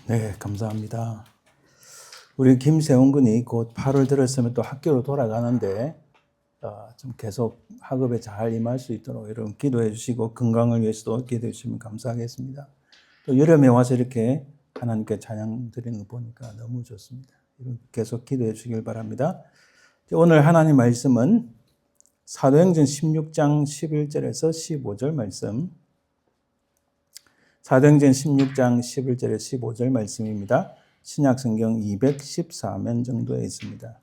네, 감사합니다. 우리 김세훈 군이 곧 8월 들었으면 또 학교로 돌아가는데 좀 계속 학업에 잘 임할 수 있도록 여러분 기도해 주시고 건강을 위해서도 기도해 주시면 감사하겠습니다. 또 여름에 와서 이렇게 하나님께 찬양 드리는 거 보니까 너무 좋습니다. 계속 기도해 주시길 바랍니다. 오늘 하나님 말씀은 사도행전 16장 11절에서 15절 말씀, 사도행전 16장 11절에서 15절 말씀입니다. 신약성경 214면 정도에 있습니다.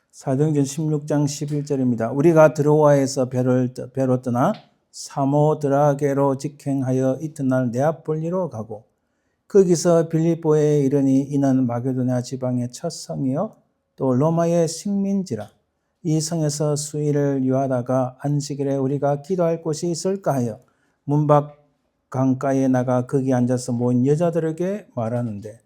사도행전 16장 11절입니다. 우리가 드로아에서 배로 떠나 사모드라게로 직행하여 이튿날 네아폴리로 가고 거기서 빌립보에 이르니 이는 마게도냐 지방의 첫 성이요 또 로마의 식민지라. 이 성에서 수일을 유하다가 안식일에 우리가 기도할 곳이 있을까 하여 문밖 강가에 나가 거기 앉아서 모인 여자들에게 말하는데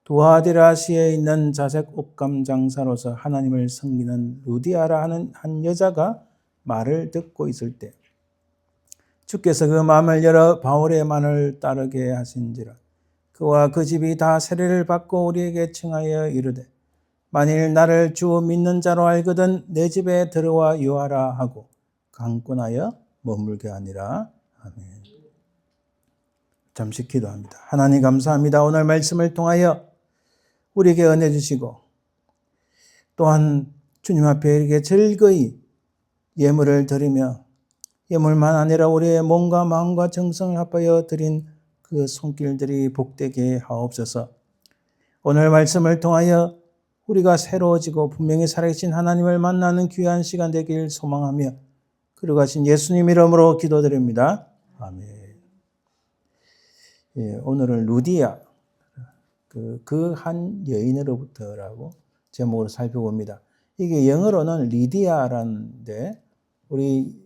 두아디라시에 있는 자색 옷감 장사로서 하나님을 섬기는 루디아라 하는 한 여자가 말을 듣고 있을 때 주께서 그 마음을 열어 바울의 말을 따르게 하신지라. 그와 그 집이 다 세례를 받고 우리에게 청하여 이르되 만일 나를 주 믿는 자로 알거든 내 집에 들어와 유하라 하고 강권하여 머물게 하니라. 아멘. 잠시 기도합니다. 하나님 감사합니다. 오늘 말씀을 통하여 우리에게 은혜 주시고 또한 주님 앞에 이렇게 즐거이 예물을 드리며 예물만 아니라 우리의 몸과 마음과 정성을 합하여 드린 그 손길들이 복되게 하옵소서. 오늘 말씀을 통하여 우리가 새로워지고 분명히 살아계신 하나님을 만나는 귀한 시간 되길 소망하며 그러가신 예수님 이름으로 기도드립니다. 아멘. 예, 오늘은 루디아 그 한 여인으로부터라고 제목으로 살펴봅니다. 이게 영어로는 리디아라는데 우리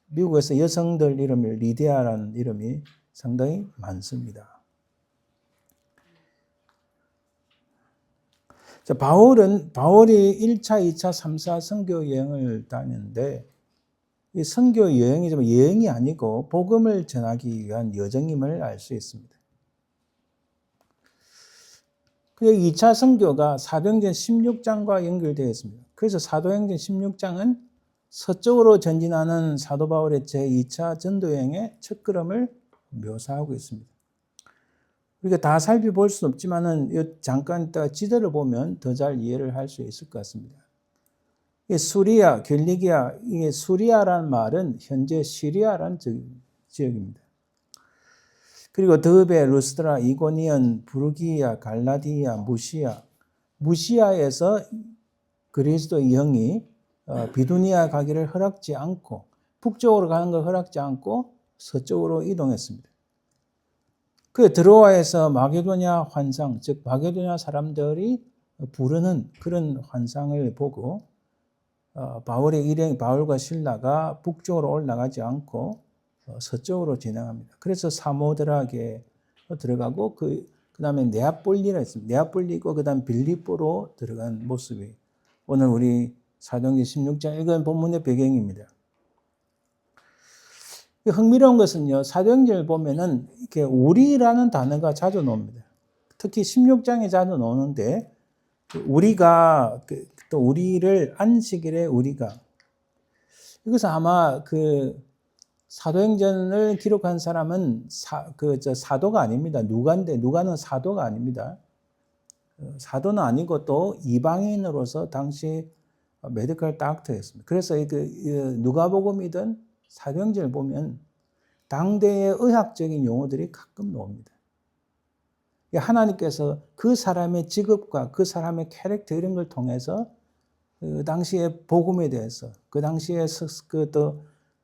미국에서 여성들 이름이 리디아라는 이름이 상당히 많습니다. 자, 바울이 1차, 2차, 3차 선교 여행을 다녔는데 이 선교 여행이 좀 여행이 아니고 복음을 전하기 위한 여정임을 알 수 있습니다. 그리고 2차 선교가 사도행전 16장과 연결되어 있습니다. 그래서 사도행전 16장은 서쪽으로 전진하는 사도 바울의 제2차 전도 여행의 첫걸음을 묘사하고 있습니다. 우리가 다 살펴볼 수는 없지만은 잠깐 지도를 보면 더 잘 이해를 할 수 있을 것 같습니다. 수리아, 겔리기아, 이게 수리아라는 말은 현재 시리아라는 지역입니다. 그리고 더베, 루스드라, 이고니온, 부르기아, 갈라디아, 무시아에서 그리스도 영이 비두니아 가기를 허락지 않고 북쪽으로 가는 걸 허락지 않고 서쪽으로 이동했습니다. 그 드로아에서 마게도냐 환상, 즉 마게도냐 사람들이 부르는 그런 환상을 보고 바울의 일행 바울과 실라가 북쪽으로 올라가지 않고 서쪽으로 진행합니다. 그래서 사모드라게 들어가고 그다음에 네아폴리라 했습니다. 네아폴리고 그다음 빌립보로 들어간 모습이 오늘 우리 사도행전 16장 읽은 본문의 배경입니다. 흥미로운 것은요, 사도행전을 보면은 이렇게 우리라는 단어가 자주 나옵니다. 특히 16장에 자주 나오는데, 우리가, 또 우리를 안식일에 우리가. 이것은 아마 그 사도행전을 기록한 사람은 사도가 아닙니다. 누가인데 누가는 사도가 아닙니다. 사도는 아니고 또 이방인으로서 당시 메디컬 닥터였습니다. 그래서 누가복음이든 사도행전을 보면 당대의 의학적인 용어들이 가끔 나옵니다. 하나님께서 그 사람의 직업과 그 사람의 캐릭터 이런 걸 통해서 그 당시의 복음에 대해서 그 당시에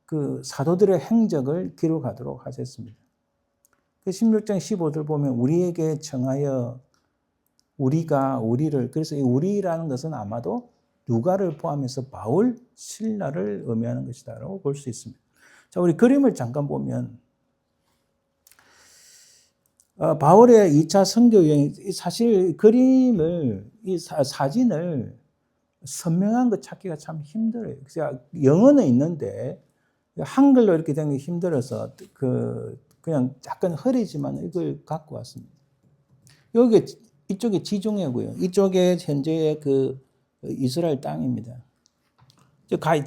그 사도들의 행적을 기록하도록 하셨습니다. 16장 15절 보면 우리에게 청하여 우리를 그래서 이 우리라는 것은 아마도 누가를 포함해서 바울, 실라를 의미하는 것이다라고 볼 수 있습니다. 자, 우리 그림을 잠깐 보면 바울의 2차 선교 여행 사실 그림을 이 사진을 선명한 거 찾기가 참 힘들어요. 그래서 영어는 있는데 한글로 이렇게 된 게 힘들어서 그냥 약간 흐리지만 이걸 갖고 왔습니다. 여기 이쪽에 지중해고요. 이쪽에 현재의 그 이스라엘 땅입니다.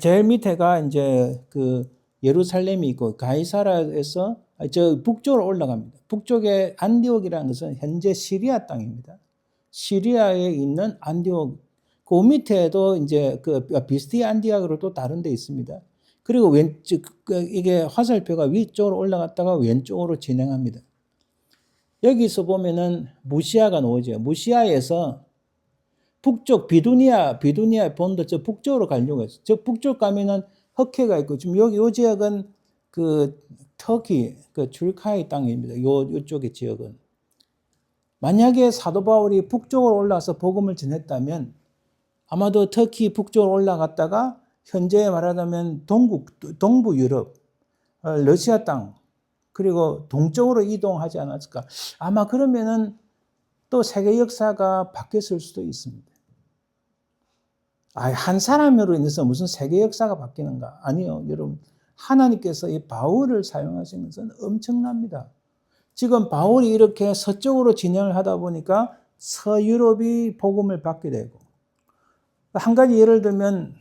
제일 밑에가 이제 그 예루살렘이 있고 가이사라에서 저 북쪽으로 올라갑니다. 북쪽에 안디옥이라는 것은 현재 시리아 땅입니다. 시리아에 있는 안디옥, 그 밑에도 이제 그 비스티아 안디옥으로 또 다른 데 있습니다. 그리고 이게 화살표가 위쪽으로 올라갔다가 왼쪽으로 진행합니다. 여기서 보면은 무시아가 나오죠. 무시아에서 북쪽 비두니아 본도 저 북쪽으로 가려고 했어요. 저 북쪽 가면은 흑해가 있고 지금 요 지역은 그 터키 그 줄카이 땅입니다. 요쪽의 지역은 만약에 사도 바울이 북쪽으로 올라와서 복음을 전했다면 아마도 터키 북쪽으로 올라갔다가 현재 말하자면 동부 유럽, 러시아 땅 그리고 동쪽으로 이동하지 않았을까? 아마 그러면은 또 세계 역사가 바뀌었을 수도 있습니다. 한 사람으로 인해서 무슨 세계 역사가 바뀌는가? 아니요, 여러분. 하나님께서 이 바울을 사용하신 것은 엄청납니다. 지금 바울이 이렇게 서쪽으로 진행을 하다 보니까 서유럽이 복음을 받게 되고, 한 가지 예를 들면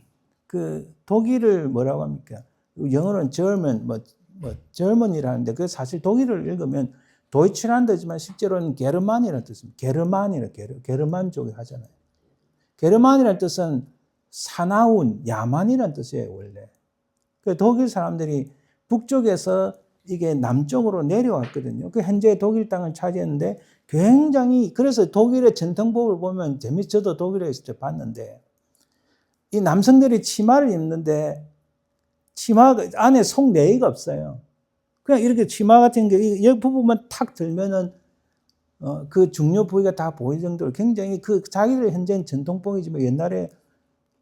그 독일을 뭐라고 합니까? 영어로는 German이라는데 그 사실 독일을 읽으면 도이치란드지만 실제로는 게르만이라는 뜻입니다. 게르만 쪽에 하잖아요. 게르만이라는 뜻은 사나운, 야만이라는 뜻이에요, 원래. 그 독일 사람들이 북쪽에서 이게 남쪽으로 내려왔거든요. 그 현재 독일 땅을 차지했는데 굉장히, 그래서 독일의 전통복을 보면 저도 독일에 있을 때 봤는데 이 남성들이 치마를 입는데 치마 안에 속내의가 없어요. 그냥 이렇게 치마 같은 게 이 부분만 탁 들면은 그 중요 부위가 다 보일 정도로 굉장히 그 자기들 현재는 전통복이지만 옛날에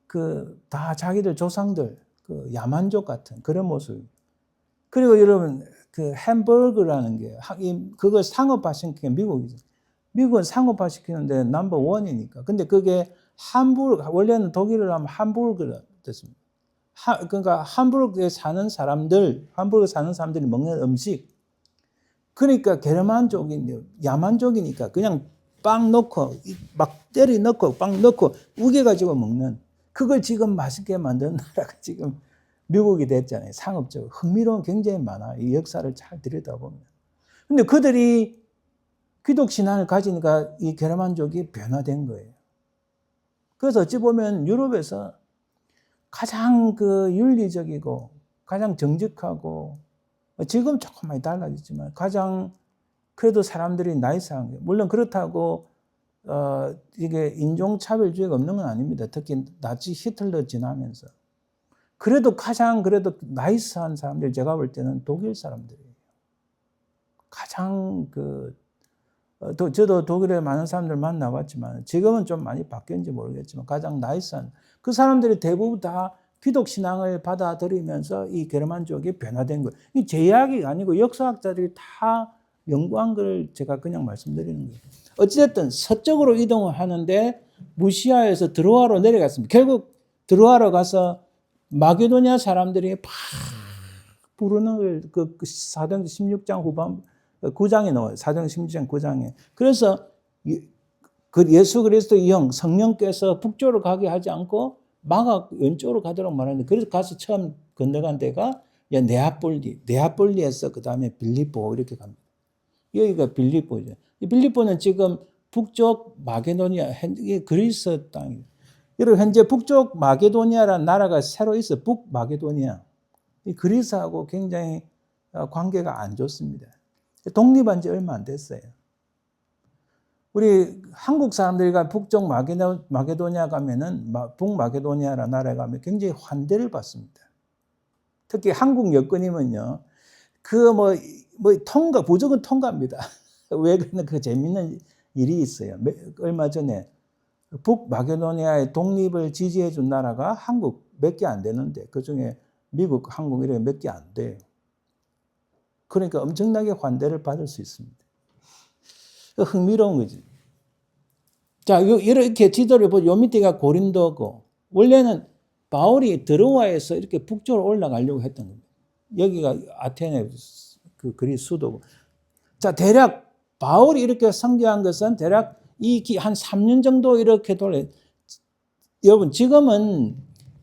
그 다 자기들 조상들 그 야만족 같은 그런 모습. 그리고 여러분 그 햄버거라는 게 그걸 상업화시킨 게 미국이죠. 미국은 상업화시키는데 넘버 원이니까. 근데 그게 함부르크, 원래는 독일을 하면 함부르크가 됐습니다. 그러니까 함부르크에 사는 사람들이 먹는 음식. 그러니까 게르만족인데 야만족이니까 그냥 빵 넣고 막 때려 넣고 빵 넣고 우겨가지고 먹는, 그걸 지금 맛있게 만드는 나라가 지금 미국이 됐잖아요. 상업적으로. 흥미로운 굉장히 많아. 이 역사를 잘 들여다보면. 근데 그들이 기독신앙을 가지니까 이 게르만족이 변화된 거예요. 그래서 어찌 보면 유럽에서 가장 그 윤리적이고 가장 정직하고 지금 조금 많이 달라졌지만 가장 그래도 사람들이 나이스한 게, 물론 그렇다고 이게 인종차별주의가 없는 건 아닙니다. 특히 나치 히틀러 지나면서. 그래도 가장 나이스한 사람들 제가 볼 때는 독일 사람들이에요. 가장 저도 독일에 많은 사람들 만나봤지만 지금은 좀 많이 바뀌었는지 모르겠지만 가장 나이스한 그 사람들이 대부분 다 기독 신앙을 받아들이면서 이 게르만족이 변화된 거예요. 이 제 이야기가 아니고 역사학자들이 다 연구한 걸 제가 그냥 말씀드리는 거예요. 어찌됐든 서쪽으로 이동을 하는데 무시아에서 드로아로 내려갔습니다. 결국 드로아로 가서 마게도니아 사람들이 팍 부르는 걸 그 사도행전 16장 후반 9장에 나와요. 사도행전 16장 9장에. 그래서 그 예수 그리스도의 영 성령께서 북쪽으로 가게 하지 않고 마가 왼쪽으로 가도록 말하는데, 그래서 가서 처음 건너간 데가 네아폴리에서 그 다음에 빌립보 이렇게 갑니다. 여기가 빌립보죠. 이 빌립보는 지금 북쪽 마게도니아, 그리스 땅이에요. 여러분, 현재 북쪽 마게도니아라는 나라가 새로 있어요. 북마게도니아. 이 그리스하고 굉장히 관계가 안 좋습니다. 독립한 지 얼마 안 됐어요. 우리 한국 사람들과 북쪽 마게도니아 가면은, 북마게도니아라는 나라에 가면 굉장히 환대를 받습니다. 특히 한국 여권이면요, 무조건 통과합니다. 왜 그러냐, 그 재밌는 일이 있어요. 얼마 전에 북마게도니아의 독립을 지지해 준 나라가 한국 몇 개 안 되는데, 그 중에 미국, 한국 이렇게 몇 개 안 돼요. 그러니까 엄청나게 환대를 받을 수 있습니다. 흥미로운 거지. 자, 이렇게 지도를 보죠. 요 밑에가 고린도고, 원래는 바울이 드로아에서 이렇게 북쪽으로 올라가려고 했던 겁니다. 여기가 아테네 그 그리스 수도고. 자, 대략 바울이 이렇게 선교한 것은 대략 한 3년 정도 이렇게 여러분, 지금은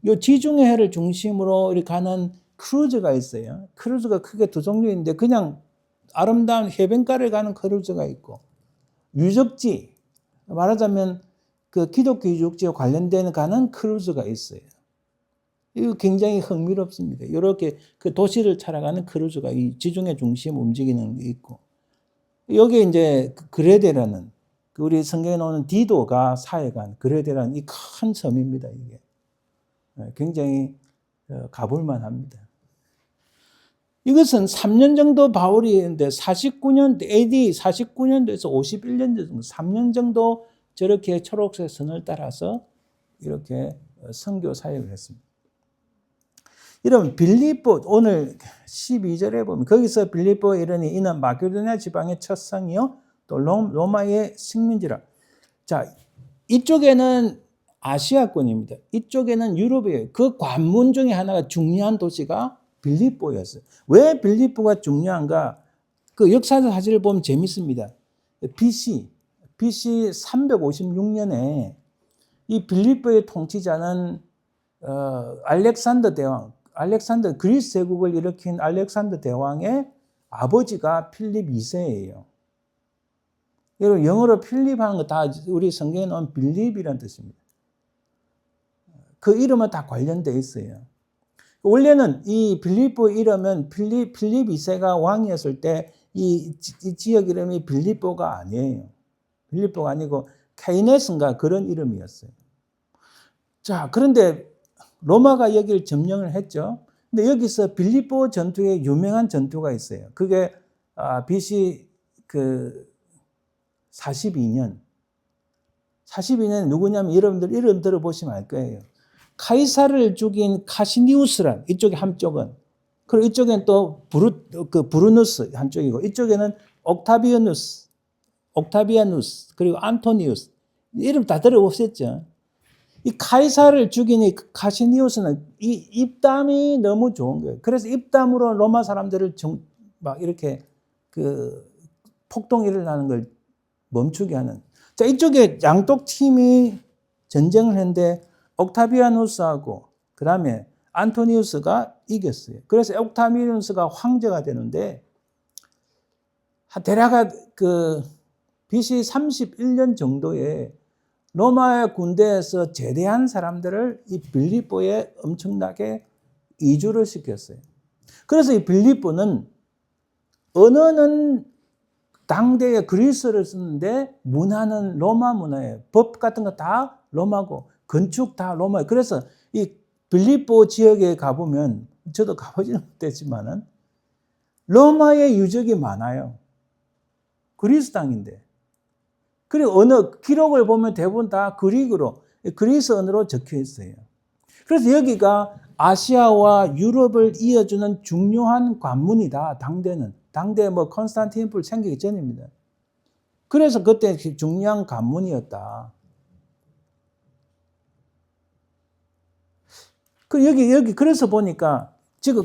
요 지중해 해를 중심으로 이렇게 가는 크루즈가 있어요. 크루즈가 크게 두 종류인데, 그냥 아름다운 해변가를 가는 크루즈가 있고, 유적지, 말하자면 그 기독교 유적지와 관련된 가는 크루즈가 있어요. 이거 굉장히 흥미롭습니다. 이렇게 그 도시를 찾아가는 크루즈가 이 지중해 중심 움직이는 게 있고, 여기 이제 그레데라는, 우리 성경에 나오는 디도가 사해간 그레데라는 이 큰 섬입니다. 이게 굉장히 가볼만 합니다. 이것은 3년 정도 바울이 했는데 49년, AD 49년도에서 51년 정도, 3년 정도 저렇게 초록색 선을 따라서 이렇게 선교 사역을 했습니다. 여러분, 빌립보, 오늘 12절에 보면, 거기서 빌립보에 이르니 이는 마게도냐 지방의 첫 성이요, 또 로마의 식민지라. 자, 이쪽에는 아시아권입니다. 이쪽에는 유럽이에요. 그 관문 중에 하나가 중요한 도시가 빌립보였어요. 왜 빌립보가 중요한가? 그 역사적 사실을 보면 재밌습니다. BC 356년에 이 빌립보의 통치자는 알렉산더 대왕, 그리스 제국을 일으킨 알렉산더 대왕의 아버지가 필립 2세예요. 여러분, 영어로 필립 하는 거 다 우리 성경에 나온 빌립이라는 뜻입니다. 그 이름은 다 관련되어 있어요. 원래는 이 빌립보 이름은 필립 2세가 왕이었을 때 이 지역 이름이 빌립보가 아니에요. 빌립보가 아니고 케이네스인가 그런 이름이었어요. 자, 그런데 로마가 여기를 점령을 했죠. 근데 여기서 빌립보 전투에 유명한 전투가 있어요. 그게 BC 42년 누구냐면 여러분들 이름 들어보시면 알 거예요. 카이사를 죽인 카시니우스란, 이쪽에 한쪽은, 그리고 이쪽엔 또 브루누스 한쪽이고, 이쪽에는 옥타비아누스, 그리고 안토니우스, 이름 다 들어보셨죠? 이 카이사를 죽인 이 카시니우스는 이 입담이 너무 좋은 거예요. 그래서 입담으로 로마 사람들을 막 이렇게 폭동이 일어나는 걸 멈추게 하는. 자, 이쪽에 양쪽 팀이 전쟁을 했는데 옥타비아누스하고 그 다음에 안토니우스가 이겼어요. 그래서 옥타비아누스가 황제가 되는데, 대략 BC 31년 정도에 로마의 군대에서 제대한 사람들을 이 빌립보에 엄청나게 이주를 시켰어요. 그래서 이 빌립보는 언어는 당대의 그리스를 쓰는데 문화는 로마 문화예요. 법 같은 거 다 로마고 건축 다 로마예요. 그래서 이 빌립보 지역에 가보면, 저도 가보지는 못했지만은 로마의 유적이 많아요. 그리스 땅인데. 그리고 언어 기록을 보면 대부분 다 그리스 언어로 적혀 있어요. 그래서 여기가 아시아와 유럽을 이어주는 중요한 관문이다. 당대 콘스탄티노플 생기기 전입니다. 그래서 그때 중요한 관문이었다. 여기 그래서 보니까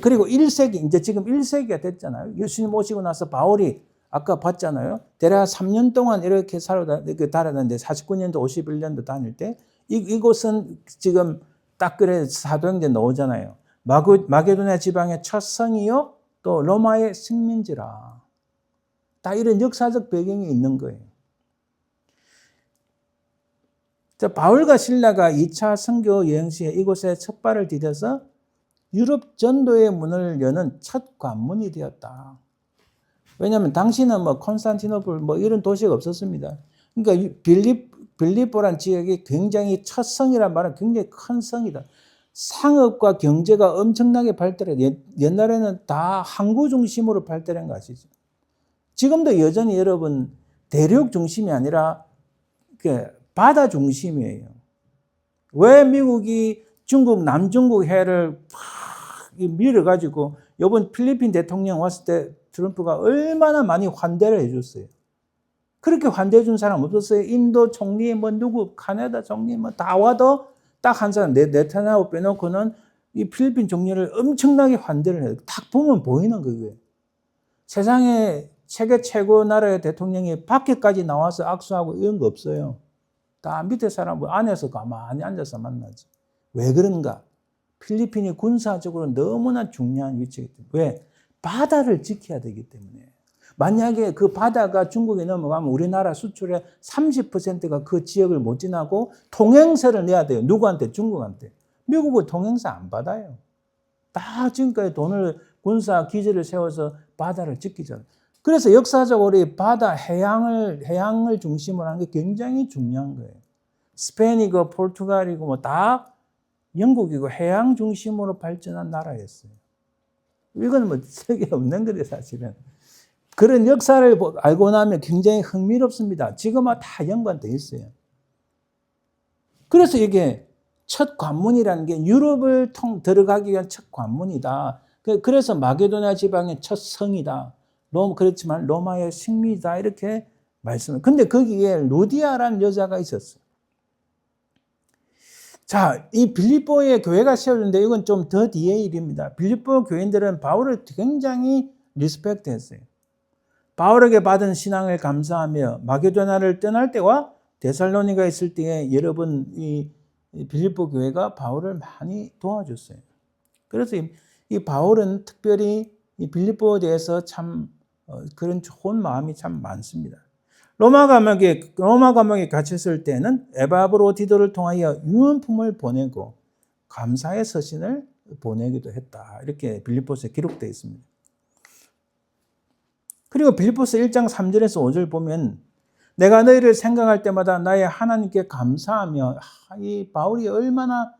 그리고 1세기, 이제 지금 1세기가 됐잖아요. 예수님 오시고 나서 바울이 아까 봤잖아요. 대략 3년 동안 이렇게 다녔는데 49년도 51년도 다닐 때 이곳은 지금 딱 그래 사도행전 나오잖아요. 마게도냐 지방의 첫 성이요 또 로마의 식민지라. 다 이런 역사적 배경이 있는 거예요. 바울과 실라가 2차 선교 여행 시에 이곳에 첫 발을 디뎌서 유럽 전도의 문을 여는 첫 관문이 되었다. 왜냐하면 당시는 콘스탄티노플 이런 도시가 없었습니다. 그러니까 빌립보란 지역이 굉장히 첫 성이란 말은 굉장히 큰 성이다. 상업과 경제가 엄청나게 발달해. 옛날에는 다 항구 중심으로 발달한 거 아시죠? 지금도 여전히 여러분 대륙 중심이 아니라 바다 중심이에요. 왜 미국이 중국 남중국 해를 밀어가지고 이번 필리핀 대통령 왔을 때 트럼프가 얼마나 많이 환대를 해줬어요. 그렇게 환대해 준 사람 없었어요. 인도 총리, 누구, 카나다 총리, 다 와도 딱 한 사람, 네타냐후 빼놓고는 이 필리핀 총리를 엄청나게 환대를 해요. 딱 보면 보이는 거예요. 세상에 세계 최고 나라의 대통령이 밖에까지 나와서 악수하고 이런 거 없어요. 다 밑에 사람 안에서 가만히 앉아서 만나지. 왜 그런가? 필리핀이 군사적으로 너무나 중요한 위치이기 때문에. 왜? 바다를 지켜야 되기 때문에. 만약에 그 바다가 중국에 넘어가면 우리나라 수출의 30%가 그 지역을 못 지나고 통행세를 내야 돼요. 누구한테? 중국한테. 미국은 통행세 안 받아요. 다 지금까지 돈을 군사 기지를 세워서 바다를 지키잖아요. 그래서 역사적으로 바다 해양을 중심으로 하는 게 굉장히 중요한 거예요. 스페인이고 포르투갈이고 다 영국이고 해양 중심으로 발전한 나라였어요. 이건 세계에 없는 거예요, 사실은. 그런 역사를 알고 나면 굉장히 흥미롭습니다. 지금은 다 연관되어 있어요. 그래서 이게 첫 관문이라는 게 유럽을 들어가기 위한 첫 관문이다. 그래서 마게도냐 지방의 첫 성이다. 그렇지만 로마의 식민지다. 이렇게 말씀을. 근데 거기에 루디아라는 여자가 있었어요. 자, 이 빌립보의 교회가 세워졌는데 이건 좀 더 뒤의 일입니다. 빌립보 교인들은 바울을 굉장히 리스펙트 했어요. 바울에게 받은 신앙을 감사하며 마게도냐를 떠날 때와 데살로니가에 있을 때에 여러분 이 빌립보 교회가 바울을 많이 도와줬어요. 그래서 이 바울은 특별히 이 빌립보에 대해서 참 그런 좋은 마음이 참 많습니다. 로마 감옥에 갇혔을 때는 에바브로디도를 통하여 유언품을 보내고 감사의 서신을 보내기도 했다. 이렇게 빌립보서에 기록되어 있습니다. 그리고 빌립보서 1장 3절에서 5절 보면 내가 너희를 생각할 때마다 나의 하나님께 감사하며 이 바울이 얼마나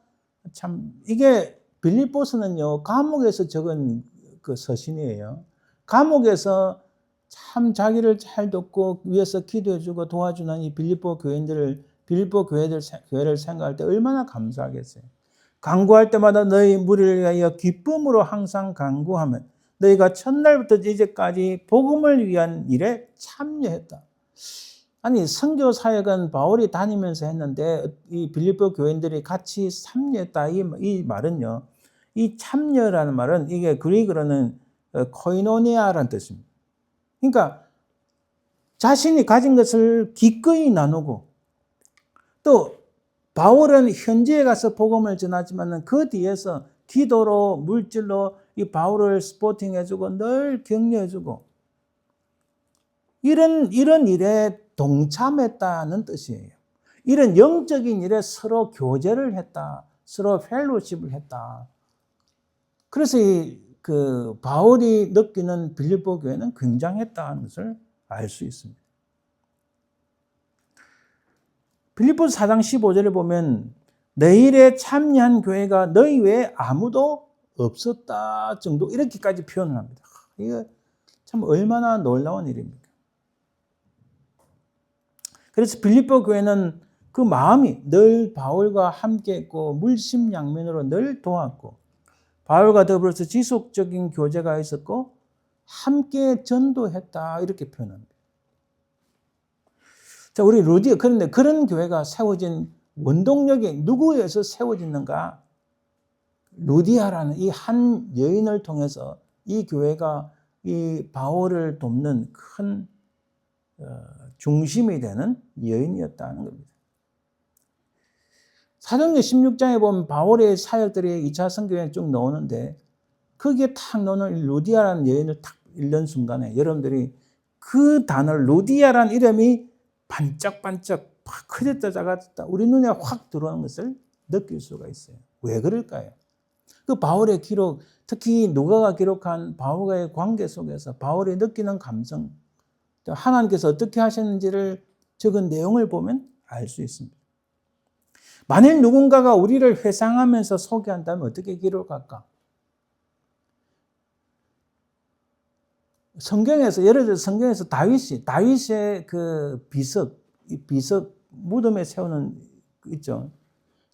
참 이게 빌립보서는요 감옥에서 적은 그 서신이에요. 감옥에서 참 자기를 잘 돕고 위해서 기도해주고 도와주는 이 빌립보 교회를 생각할 때 얼마나 감사하겠어요. 간구할 때마다 너희 무리를 위하여 기쁨으로 항상 간구하면 너희가 첫날부터 이제까지 복음을 위한 일에 참여했다. 아니 선교 사역은 바울이 다니면서 했는데 이 빌립보 교인들이 같이 참여했다. 이 말은요. 이 참여라는 말은 이게 그리스어로는 코이노니아라는 뜻입니다. 그러니까 자신이 가진 것을 기꺼이 나누고 또 바울은 현지에 가서 복음을 전하지만 그 뒤에서 기도로 물질로 이 바울을 스포팅해주고 늘 격려해주고 이런 일에 동참했다는 뜻이에요. 이런 영적인 일에 서로 교제를 했다. 서로 펠로십을 했다. 그래서 그 바울이 느끼는 빌립보 교회는 굉장했다는 것을 알 수 있습니다. 빌립보서 4장 15절에 보면 내 일에 참여한 교회가 너희 외에 아무도 없었다 정도 이렇게까지 표현을 합니다. 이거 참 얼마나 놀라운 일입니까? 그래서 빌립보 교회는 그 마음이 늘 바울과 함께했고 물심양면으로 늘 도왔고 바울과 더불어서 지속적인 교제가 있었고 함께 전도했다 이렇게 표현합니다. 자, 우리 루디아 그런데 그런 교회가 세워진 원동력이 누구에서 세워졌는가? 루디아라는 이 한 여인을 통해서 이 교회가 이 바울을 돕는 큰 중심이 되는 여인이었다는 겁니다. 사도행전 16장에 보면 바울의 사역들이 2차 선교에 쭉 나오는데 거기에 탁 나오는 루디아라는 여인을 탁 읽는 순간에 여러분들이 그 단어 루디아라는 이름이 반짝반짝 확 커졌다 작아졌다 우리 눈에 확 들어오는 것을 느낄 수가 있어요. 왜 그럴까요? 그 바울의 기록, 특히 누가가 기록한 바울과의 관계 속에서 바울이 느끼는 감성, 하나님께서 어떻게 하셨는지를 적은 내용을 보면 알 수 있습니다. 만일 누군가가 우리를 회상하면서 소개한다면 어떻게 기록할까? 성경에서, 예를 들어 성경에서 다윗의 그 비석, 무덤에 세우는, 있죠.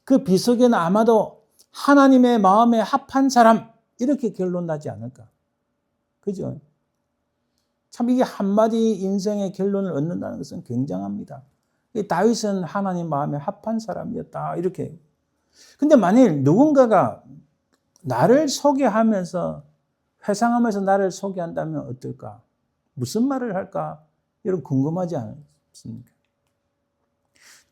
그 비석에는 아마도 하나님의 마음에 합한 사람, 이렇게 결론 나지 않을까. 그죠? 참 이게 한마디 인생의 결론을 얻는다는 것은 굉장합니다. 다윗은 하나님 마음에 합한 사람이었다. 이렇게. 근데 만일 누군가가 나를 소개하면서 회상하면서 나를 소개한다면 어떨까? 무슨 말을 할까? 여러분 궁금하지 않습니까?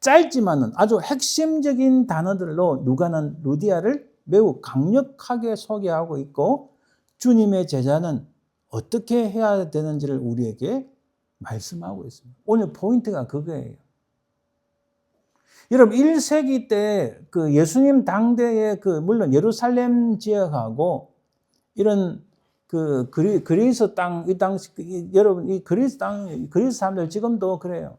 짧지만은 아주 핵심적인 단어들로 누가는 루디아를 매우 강력하게 소개하고 있고 주님의 제자는 어떻게 해야 되는지를 우리에게 말씀하고 있습니다. 오늘 포인트가 그거예요. 여러분 1세기 때 그 예수님 당대의 물론 예루살렘 지역하고 이런 그리스 땅, 이 당시 여러분 이 그리스 사람들 지금도 그래요.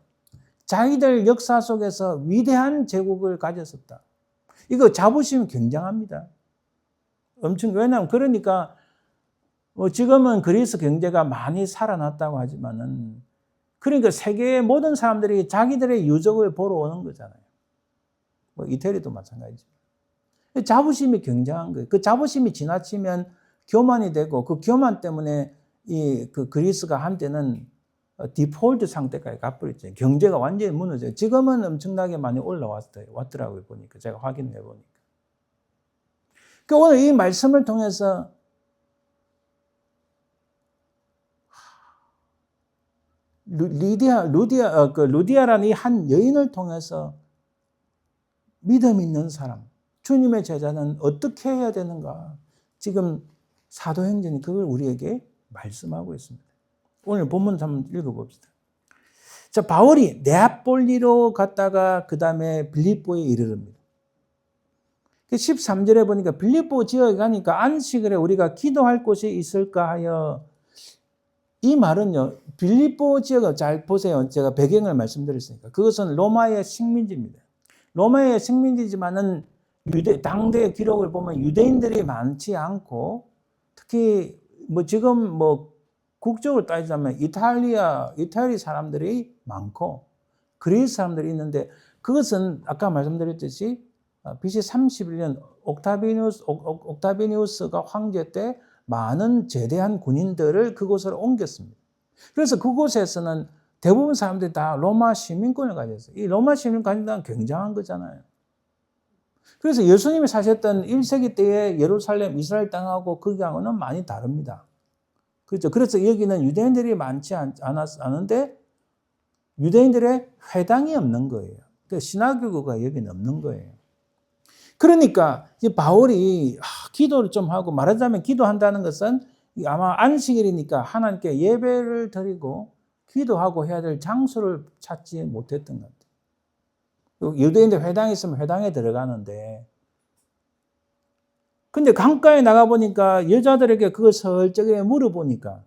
자기들 역사 속에서 위대한 제국을 가졌었다. 이거 자부심이 굉장합니다. 왜냐하면 그러니까 지금은 그리스 경제가 많이 살아났다고 하지만은 그러니까 세계의 모든 사람들이 자기들의 유적을 보러 오는 거잖아요. 이태리도 마찬가지죠. 자부심이 굉장한 거예요. 그 자부심이 지나치면 교만이 되고 그 교만 때문에 그 그리스가 한때는 디폴트 상태까지 가버렸죠. 경제가 완전히 무너져요. 지금은 엄청나게 많이 왔더라고요. 보니까 제가 확인해 보니까. 그러니까 오늘 이 말씀을 통해서 루디아라는 이 한 여인을 통해서 믿음 있는 사람, 주님의 제자는 어떻게 해야 되는가? 지금 사도행전이 그걸 우리에게 말씀하고 있습니다. 오늘 본문 한번 읽어봅시다. 자, 바울이 네아폴리로 갔다가 그 다음에 빌립보에 이르릅니다. 13절에 보니까 빌립보 지역에 가니까 안식일에 우리가 기도할 곳이 있을까 하여 이 말은요, 빌립보 지역을 잘 보세요. 제가 배경을 말씀드렸으니까. 그것은 로마의 식민지입니다. 로마의 식민지지만은 당대의 기록을 보면 유대인들이 많지 않고 특히 지금 국적을 따지자면 이탈리 사람들이 많고 그리스 사람들이 있는데 그것은 아까 말씀드렸듯이 BC 31년 옥타비니우스가 황제 때 많은 제대한 군인들을 그곳으로 옮겼습니다. 그래서 그곳에서는 대부분 사람들이 다 로마 시민권을 가졌어요. 이 로마 시민권 가진다는 굉장한 거잖아요. 그래서 예수님이 사셨던 1세기 때의 예루살렘, 이스라엘 땅하고 거기하고는 많이 다릅니다. 그렇죠. 그래서 여기는 유대인들이 많지 않은데 유대인들의 회당이 없는 거예요. 시나고그가 여기는 없는 거예요. 그러니까 이제 바울이 기도를 좀 하고 말하자면 기도한다는 것은 아마 안식일이니까 하나님께 예배를 드리고 기도하고 해야 될 장소를 찾지 못했던 것 같아요. 유대인들 회당이 있으면 회당에 들어가는데 근데 강가에 나가보니까 여자들에게 그걸 설적에 물어보니까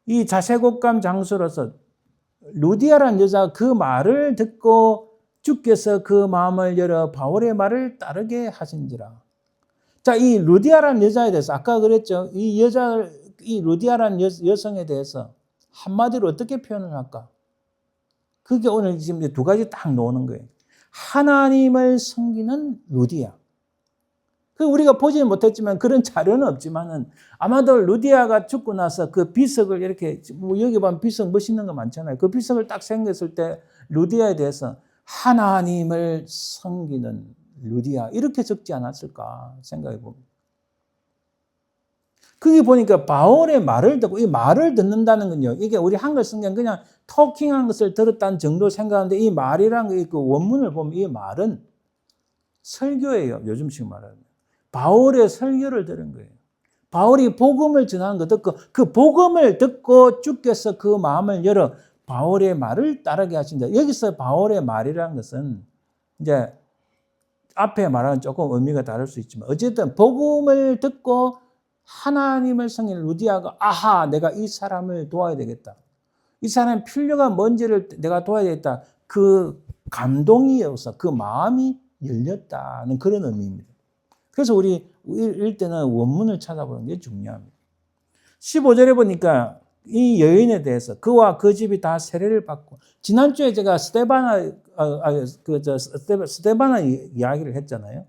이 자색옥감 장소로서 루디아라는 여자가 그 말을 듣고 주께서 그 마음을 열어 바울의 말을 따르게 하신지라. 자, 이 루디아라는 여자에 대해서 아까 그랬죠. 이 루디아라는 여성에 대해서 한마디로 어떻게 표현을 할까? 그게 오늘 지금 두 가지 딱 나오는 거예요. 하나님을 섬기는 루디아. 우리가 보지는 못했지만 그런 자료는 없지만은 아마도 루디아가 죽고 나서 그 비석을 이렇게 여기 보면 비석 멋있는 거 많잖아요. 그 비석을 딱 생겼을 때 루디아에 대해서 하나님을 섬기는 루디아 이렇게 적지 않았을까 생각해 봅니다. 거기 보니까 바울의 말을 듣고, 이 말을 듣는다는 건요, 이게 우리 한글 성경 그냥 토킹한 것을 들었다는 정도로 생각하는데, 이 말이란 그 원문을 보면 이 말은 설교예요. 요즘식 말하면. 바울의 설교를 들은 거예요. 바울이 복음을 전하는 거 듣고, 그 복음을 듣고 주께서 그 마음을 열어 바울의 말을 따르게 하신다. 여기서 바울의 말이라는 것은 이제 앞에 말하는 조금 의미가 다를 수 있지만, 어쨌든 복음을 듣고 하나님을 섬기는 루디아가, 아하, 내가 이 사람을 도와야 되겠다. 이 사람의 필요가 뭔지를 내가 도와야 되겠다. 그 감동이 없어. 그 마음이 열렸다는 그런 의미입니다. 그래서 우리 읽을 때는 원문을 찾아보는 게 중요합니다. 15절에 보니까 이 여인에 대해서 그와 그 집이 다 세례를 받고, 지난주에 제가 스테바나 이야기를 했잖아요.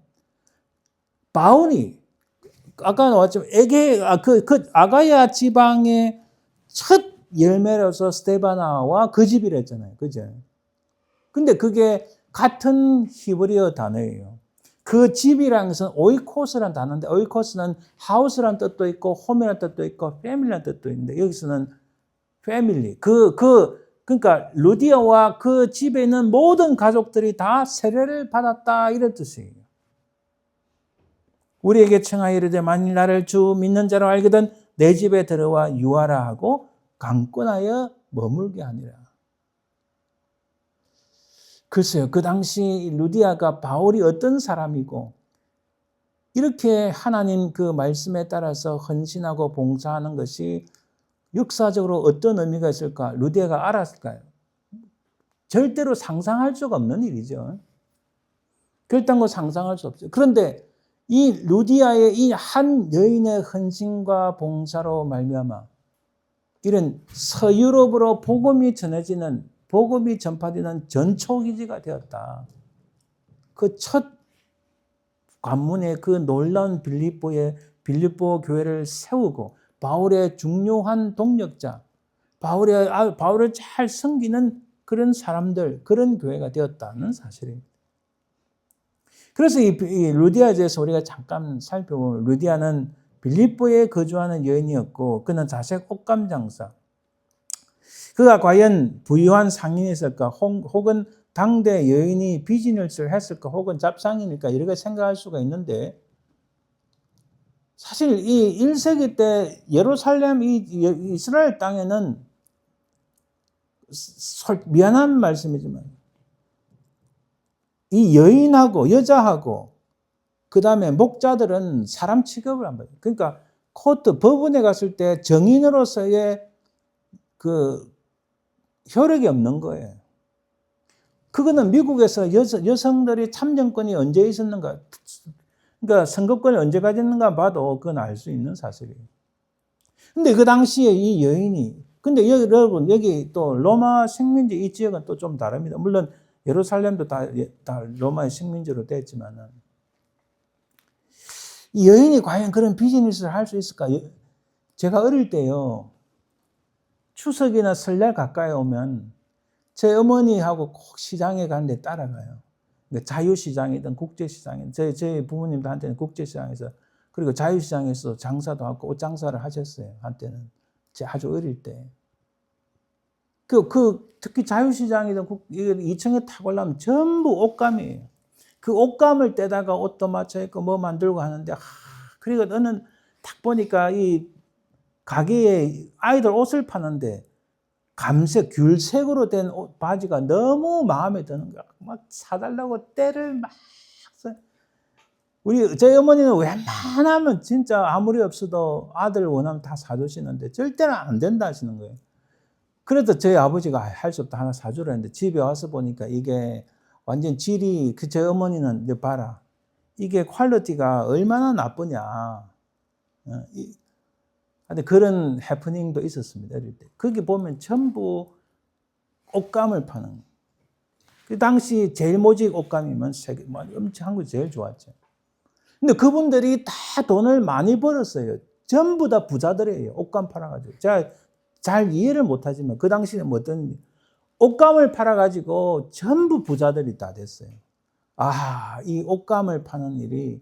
바울이 아까 나왔지만 아가야 지방의 첫 열매로서 스테바나와 그 집이라 했잖아요. 그죠? 근데 그게 같은 히브리어 단어예요. 그 집이라는 것은 오이코스라는 단어인데, 오이코스는 하우스라는 뜻도 있고 홈이라는 뜻도 있고 패밀리라는 뜻도 있는데, 여기서는 패밀리. 그러니까 루디아와 그 집에 있는 모든 가족들이 다 세례를 받았다, 이런 뜻이에요. 우리에게 청하여 이르되 만일 나를 주 믿는 자로 알거든 내 집에 들어와 유하라 하고 강권하여 머물게 하니라. 글쎄요, 그 당시 루디아가 바울이 어떤 사람이고 이렇게 하나님 그 말씀에 따라서 헌신하고 봉사하는 것이 역사적으로 어떤 의미가 있을까? 루디아가 알았을까요? 절대로 상상할 수가 없는 일이죠. 그렇다고 상상할 수 없어요. 그런데 이 루디아의 이 한 여인의 헌신과 봉사로 말미암아 이런 서유럽으로 복음이 전해지는, 복음이 전파되는 전초기지가 되었다. 그 첫 관문에 그 놀라운 빌립보 교회를 세우고 바울의 중요한 동력자, 바울을 잘 섬기는 그런 사람들, 그런 교회가 되었다는 사실입니다. 그래서 이 루디아에 대해서 우리가 잠깐 살펴보면, 루디아는 빌립보에 거주하는 여인이었고 그는 자색 옷감 장사. 그가 과연 부유한 상인이었을까? 혹은 당대 여인이 비즈니스를 했을까? 혹은 잡상이니까 이렇게 생각할 수가 있는데, 사실 이 1세기 때 예루살렘, 이 이스라엘 땅에는 미안한 말씀이지만 이 여인하고 여자하고 그 다음에 목자들은 사람 취급을 안 받아요. 그러니까 법원에 갔을 때 정인으로서의 그 효력이 없는 거예요. 그거는 미국에서 여성들이 참정권이 언제 있었는가, 그러니까 선거권이 언제 가졌는가 봐도 그건 알 수 있는 사실이에요. 근데 그 당시에 이 여인이, 근데 여러분, 여기 또 로마 식민지 이 지역은 또 좀 다릅니다. 물론 예루살렘도 다 로마의 식민지로 됐지만은, 이 여인이 과연 그런 비즈니스를 할 수 있을까? 제가 어릴 때요, 추석이나 설날 가까이 오면 제 어머니하고 꼭 시장에 가는데 따라가요. 자유시장이든 국제시장이든, 제 부모님들한테는 국제시장에서, 그리고 자유시장에서 장사도 하고 옷 장사를 하셨어요. 한때는. 제가 아주 어릴 때. 특히 자유시장이든 2층에 탁 올라오면 전부 옷감이에요. 그 옷감을 떼다가 옷도 맞춰 입고 뭐 만들고 하는데, 그리고 너는 딱 보니까 이 가게에 아이들 옷을 파는데 감색, 귤색으로 된 바지가 너무 마음에 드는 거야. 막 사달라고 때를 막 써. 저희 어머니는 웬만하면 진짜 아무리 없어도 아들 원하면 다 사주시는데 절대로 안 된다 하시는 거예요. 그래도 저희 아버지가 할 수 없다 하나 사주라 했는데, 집에 와서 보니까 이게 완전 질이, 저희 어머니는 이제 봐라, 이게 퀄리티가 얼마나 나쁘냐. 근데 그런 해프닝도 있었습니다. 어릴 때. 거기 보면 전부 옷감을 파는. 그 당시 제일 모직 옷감이면 엄청 한국이 제일 좋았죠. 근데 그분들이 다 돈을 많이 벌었어요. 전부 다 부자들이에요. 옷감 팔아가지고. 제가 잘 이해를 못하지만 그 당시에는 어떤 옷감을 팔아가지고 전부 부자들이 다 됐어요. 이 옷감을 파는 일이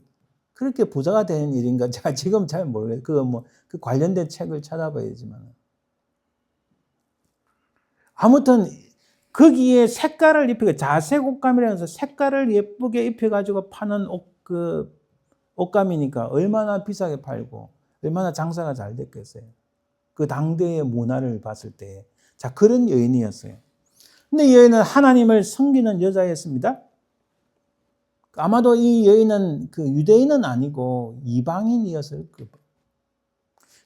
그렇게 부자가 되는 일인가? 제가 지금 잘 모르겠어요. 그 관련된 책을 찾아봐야지만. 아무튼, 거기에 색깔을 입히고, 자색 옷감이라고 해서 색깔을 예쁘게 입혀가지고 파는 옷감이니까 얼마나 비싸게 팔고, 얼마나 장사가 잘 됐겠어요. 그 당대의 문화를 봤을 때. 자, 그런 여인이었어요. 근데 이 여인은 하나님을 섬기는 여자였습니다. 아마도 이 여인은 그 유대인은 아니고 이방인이었을 거예요.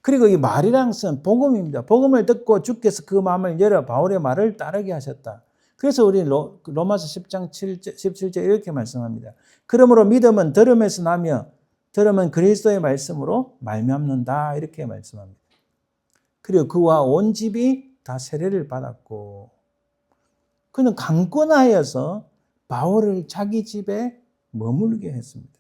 그리고 이 말이라는 것은 복음입니다. 복음을 듣고 주께서 그 마음을 열어 바울의 말을 따르게 하셨다. 그래서 우리 로마서 10장 17절 이렇게 말씀합니다. 그러므로 믿음은 들음에서 나며 들음은 그리스도의 말씀으로 말미암는다. 이렇게 말씀합니다. 그리고 그와 온 집이 다 세례를 받았고, 그는 강권하여서 바울을 자기 집에 머물게 했습니다.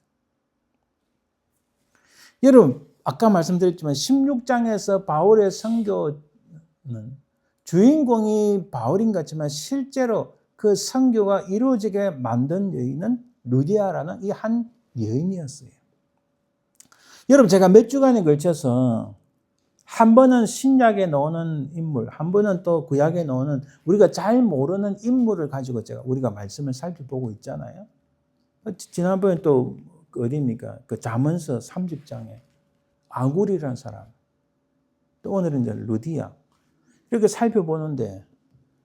여러분, 아까 말씀드렸지만 16장에서 바울의 선교는 주인공이 바울인 것 같지만 실제로 그 선교가 이루어지게 만든 여인은 루디아라는 이 한 여인이었어요. 여러분, 제가 몇 주간에 걸쳐서 한 번은 신약에 나오는 인물, 한 번은 또 구약에 나오는 우리가 잘 모르는 인물을 가지고 우리가 말씀을 살펴보고 있잖아요. 지난번에 또 어디입니까? 그 잠언서 30장에 아굴이라는 사람, 또 오늘은 이제 루디아, 이렇게 살펴보는데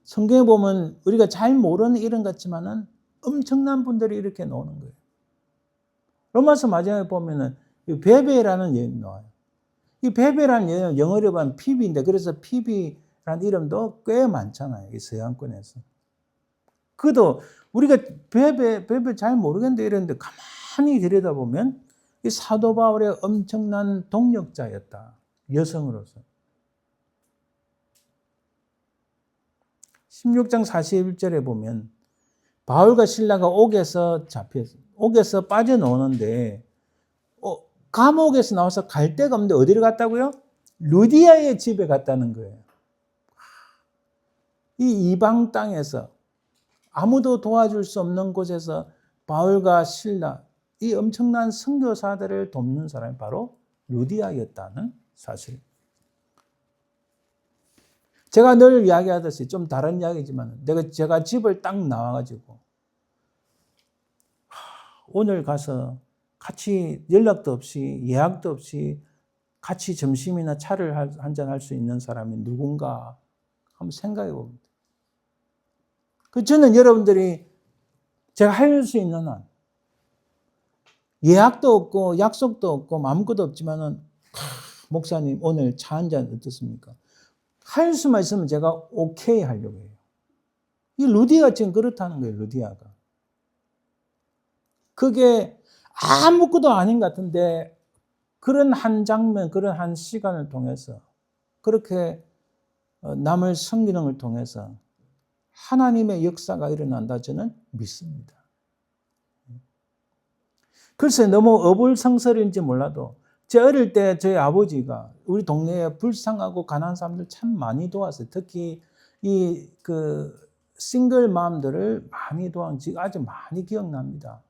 성경에 보면 우리가 잘 모르는 이름 같지만은 엄청난 분들이 이렇게 나오는 거예요. 로마서 마지막에 보면은 베베라는 여인이 나와요. 이 베베라는 여인은 영어로 보면 피비인데, 그래서 피비라는 이름도 꽤 많잖아요. 이 서양권에서. 그도 우리가 베베 잘 모르겠는데 이랬는데 가만히 들여다보면 이 사도 바울의 엄청난 동력자였다. 여성으로서. 16장 41절에 보면 바울과 실라가 옥에서 빠져나오는데 감옥에서 나와서 갈 데가 없는데 어디를 갔다고요? 루디아의 집에 갔다는 거예요. 이 이방 땅에서 아무도 도와줄 수 없는 곳에서 바울과 실라, 이 엄청난 선교사들을 돕는 사람이 바로 루디아였다는 사실. 제가 늘 이야기하듯이 좀 다른 이야기지만 제가 집을 딱 나와가지고 오늘 가서 같이 연락도 없이 예약도 없이 같이 점심이나 차를 한잔 할 수 있는 사람이 누군가 한번 생각해 봅니다. 저는 여러분들이 제가 할 수 있는 한 예약도 없고 약속도 없고 아무것도 없지만은 목사님 오늘 차 한잔 어떻습니까? 할 수만 있으면 제가 오케이 하려고 해요. 이 루디아가 지금 그렇다는 거예요. 루디아가. 그게 아무것도 아닌 것 같은데 그런 한 장면, 그런 한 시간을 통해서 그렇게 남을 섬기는 걸 통해서 하나님의 역사가 일어난다 저는 믿습니다. 글쎄 너무 어불성설인지 몰라도 제 어릴 때 저희 아버지가 우리 동네에 불쌍하고 가난한 사람들 참 많이 도왔어요. 특히 싱글 맘들을 많이 도와준 지가 아주 많이 기억납니다.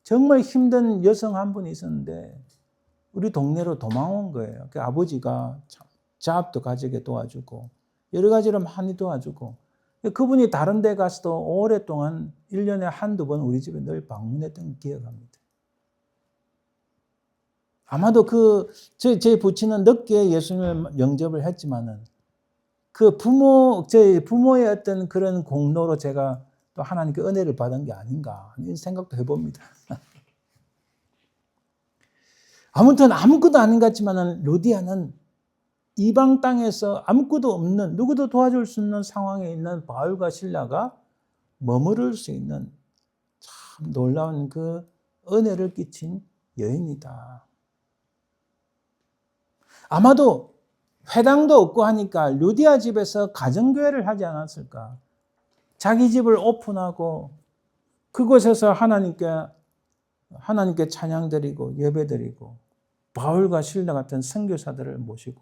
정말 힘든 여성 한 분이 있었는데 우리 동네로 도망온 거예요. 그 아버지가 잡도 가지게 도와주고 여러 가지로 많이 도와주고 그분이 다른 데 가서도 오랫동안 1년에 한두 번 우리 집에 늘 방문했던 기억합니다. 아마도 제 부친은 늦게 예수님을 영접을 했지만은 제 부모의 어떤 그런 공로로 제가 또 하나님께 은혜를 받은 게 아닌가 하는 생각도 해봅니다. 아무튼 아무것도 아닌 것 같지만은 루디아는 이방 땅에서 아무것도 없는 누구도 도와줄 수 없는 상황에 있는 바울과 실라가 머무를 수 있는 참 놀라운 그 은혜를 끼친 여인이다. 아마도 회당도 없고 하니까 루디아 집에서 가정교회를 하지 않았을까. 자기 집을 오픈하고 그곳에서 하나님께 찬양드리고 예배드리고 바울과 실라 같은 선교사들을 모시고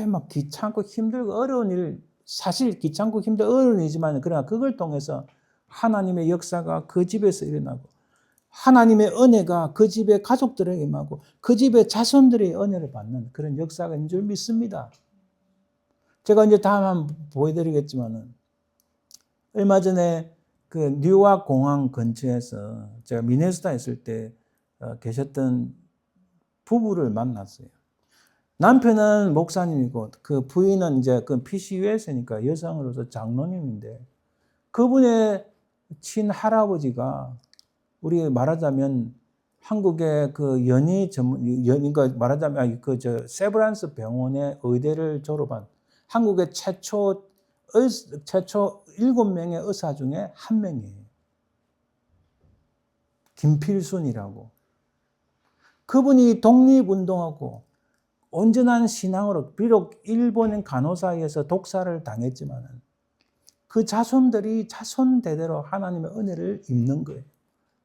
막 귀찮고 힘들고 어려운 일, 사실 귀찮고 힘들고 어려운 일이지만 그러나 그걸 통해서 하나님의 역사가 그 집에서 일어나고 하나님의 은혜가 그 집의 가족들에게 임하고 그 집의 자손들의 은혜를 받는 그런 역사가 있는 줄 믿습니다. 제가 이제 다음 한번 보여드리겠지만은 얼마 전에 그 뉴욕 공항 근처에서 제가 미네소타에 있을 때 계셨던 부부를 만났어요. 남편은 목사님이고 그 부인은 이제 그 PCUS니까 여성으로서 장로님인데 그분의 친할아버지가 우리 말하자면 한국의 그 그러니까 말하자면 세브란스 병원의 의대를 졸업한 한국의 최초 7명의 의사 중에 한 명이에요. 김필순이라고. 그분이 독립운동하고 온전한 신앙으로 비록 일본 간호사에서 독사를 당했지만 그 자손들이 자손 대대로 하나님의 은혜를 입는 거예요.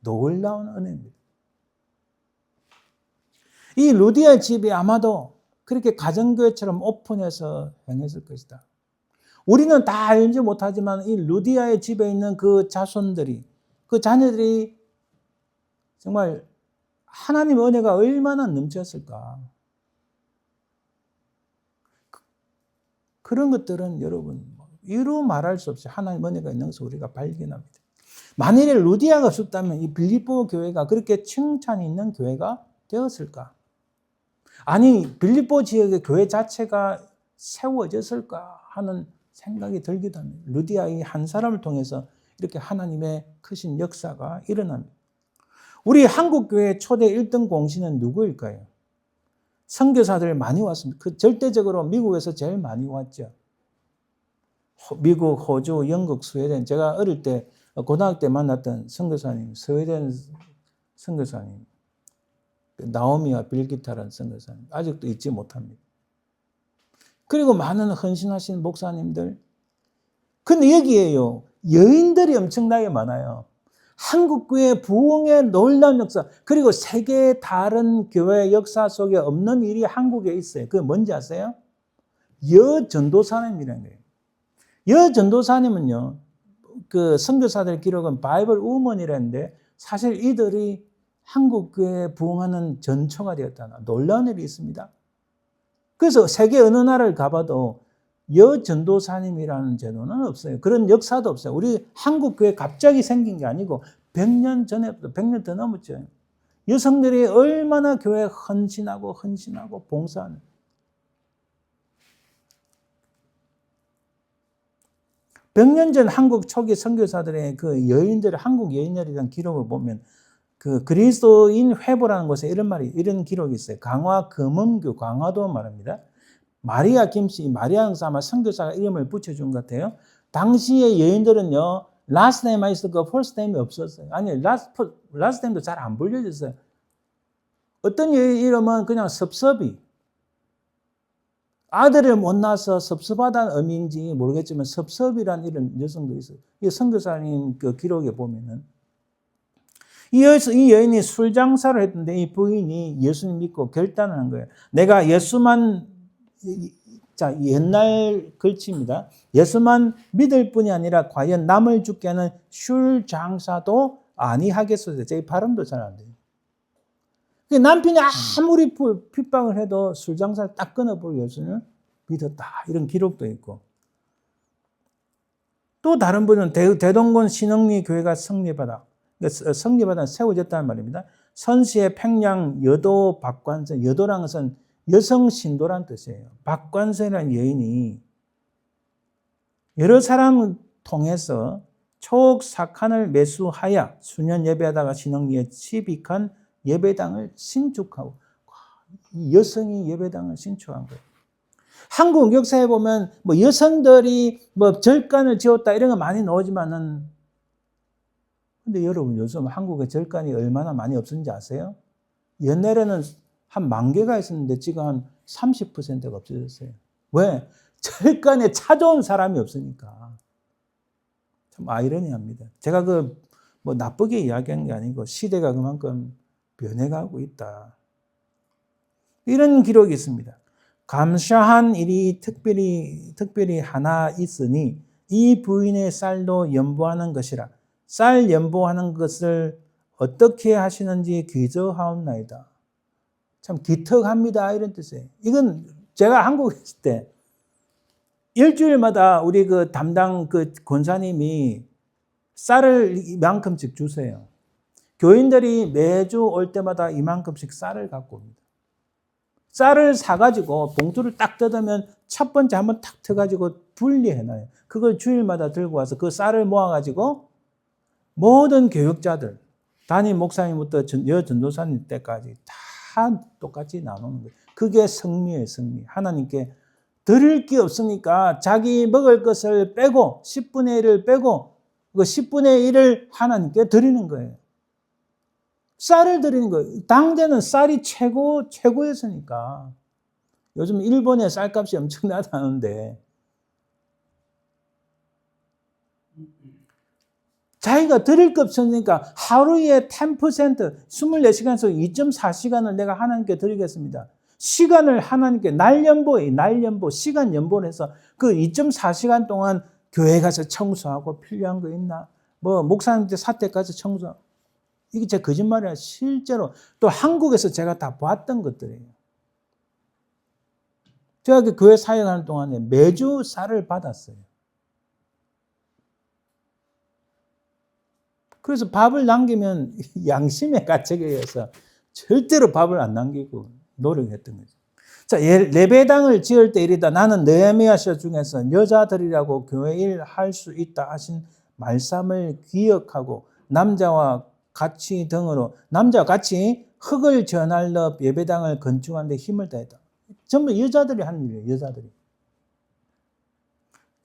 놀라운 은혜입니다. 이 루디아의 집이 아마도 그렇게 가정교회처럼 오픈해서 행했을 것이다. 우리는 다 알지 못하지만 이 루디아의 집에 있는 그 자손들이, 그 자녀들이 정말 하나님의 은혜가 얼마나 넘쳤을까. 그런 것들은 여러분 이루 말할 수 없이 하나님의 은혜가 있는 것을 우리가 발견합니다. 만일에 루디아가 없었다면 이 빌립보 교회가 그렇게 칭찬이 있는 교회가 되었을까? 아니 빌립보 지역의 교회 자체가 세워졌을까 하는 생각이 들기도 합니다. 루디아의 한 사람을 통해서 이렇게 하나님의 크신 역사가 일어납니다. 우리 한국교회 초대 1등 공신은 누구일까요? 선교사들 많이 왔습니다. 그 절대적으로 미국에서 제일 많이 왔죠. 미국, 호주, 영국, 스웨덴. 제가 어릴 때 고등학교 때 만났던 선교사님, 스웨덴 선교사님, 나오미와 빌기타라는 선교사님 아직도 잊지 못합니다. 그리고 많은 헌신하신 목사님들. 근데 여기에요, 여인들이 엄청나게 많아요. 한국교회 부흥의 놀라운 역사, 그리고 세계의 다른 교회 역사 속에 없는 일이 한국에 있어요. 그게 뭔지 아세요? 여전도사님이라는 거예요. 여전도사님은요, 그 선교사들 기록은 바이블 우먼이라는데 사실 이들이 한국교회에 부흥하는 전초가 되었다는 놀라운 일이 있습니다. 그래서 세계 어느 나라를 가봐도 여전도사님이라는 제도는 없어요. 그런 역사도 없어요. 우리 한국교회 갑자기 생긴 게 아니고 100년 전에부터 100년 더 넘었죠. 여성들이 얼마나 교회에 헌신하고 봉사하는. 백 년 전 한국 초기 선교사들의 그 여인들, 한국 여인들에 대한 기록을 보면 그 그리스도인 회보라는 곳에 이런 기록이 있어요. 강화 금음교, 강화도 말합니다. 마리아 김씨, 마리아 형사 아마 선교사가 이름을 붙여준 것 같아요. 당시의 여인들은요, 라스트 네임만 있었고 퍼스트 네임이 없었어요. 아니, 라스트 네임도 잘 안 불려졌어요. 어떤 여인 이름은 그냥 섭섭이. 아들을 못 낳아서 섭섭하다는 의미인지 모르겠지만 섭섭이라는 이런 여성도 있어요. 이 선교사님 그 기록에 보면은 이 여인이 술 장사를 했는데 이 부인이 예수님 믿고 결단을 한 거예요. 내가 예수만, 자, 옛날 글씨입니다. 예수만 믿을 뿐이 아니라 과연 남을 죽게 하는 술 장사도 아니하겠소서. 제 발음도 잘 안 돼요. 남편이 아무리 핍박을 해도 술 장사를 딱 끊어버리고 예수님을 믿었다. 이런 기록도 있고. 또 다른 분은 대동군 신흥리 교회가 성립하다. 세워졌다는 말입니다. 선시의 평양 여도 박관선, 여도라는 것은 여성 신도란 뜻이에요. 박관선이라는 여인이 여러 사람을 통해서 초옥사칸을 매수하여 수년 예배하다가 신흥리에 취직한 예배당을 신축하고, 여성이 예배당을 신축한 거예요. 한국 역사에 보면 뭐 여성들이 뭐 절간을 지었다 이런 거 많이 나오지만은, 근데 여러분 요즘 한국에 절간이 얼마나 많이 없었는지 아세요? 옛날에는 한 10,000개가 있었는데 지금 한 30%가 없어졌어요. 왜? 절간에 찾아온 사람이 없으니까. 참 아이러니합니다. 제가 뭐 나쁘게 이야기한 게 아니고 시대가 그만큼 변해가고 있다. 이런 기록이 있습니다. 감사한 일이 특별히 하나 있으니 이 부인의 쌀도 연보하는 것이라. 쌀 연보하는 것을 어떻게 하시는지 기저하옵나이다. 참 기특합니다 이런 뜻이에요. 이건 제가 한국에 있을 때 일주일마다 우리 그 담당 그 권사님이 쌀을 이만큼씩 주세요. 교인들이 매주 올 때마다 이만큼씩 쌀을 갖고 옵니다. 쌀을 사가지고 봉투를 딱 뜯으면 첫 번째 한번 탁 터가지고 분리해놔요. 그걸 주일마다 들고 와서 그 쌀을 모아가지고 모든 교육자들, 담임 목사님부터 여전도사님 때까지 다 똑같이 나누는 거예요. 그게 성미예요, 성미. 하나님께 드릴 게 없으니까 자기 먹을 것을 빼고 10분의 1을 빼고 그 10분의 1을 하나님께 드리는 거예요. 쌀을 드리는 거예요. 당대는 쌀이 최고였으니까. 요즘 일본의 쌀값이 엄청나다는데 자기가 드릴 게 없으니까 하루에 10%, 24시간 속 2.4시간을 내가 하나님께 드리겠습니다. 시간을 하나님께 날연보, 시간 연보를 해서 그 2.4시간 동안 교회 가서 청소하고 필요한 거 있나? 뭐 목사님한테 사택 가서 청소하고. 이게 제 거짓말이야. 실제로 또 한국에서 제가 다 봤던 것들이에요. 제가 그 교회 사역하는 동안에 매주 쌀을 받았어요. 그래서 밥을 남기면 양심의 가책에 의해서 절대로 밥을 안 남기고 노력했던 거죠. 자, 예배당을 지을 때 이르다 나는 느헤미야서 중에서 여자들이라고 교회 일 할 수 있다 하신 말씀을 기억하고 남자와 같이 흙을 전할러 예배당을 건축하는 데 힘을 다했다. 전부 여자들이 하는 일이에요. 여자들이.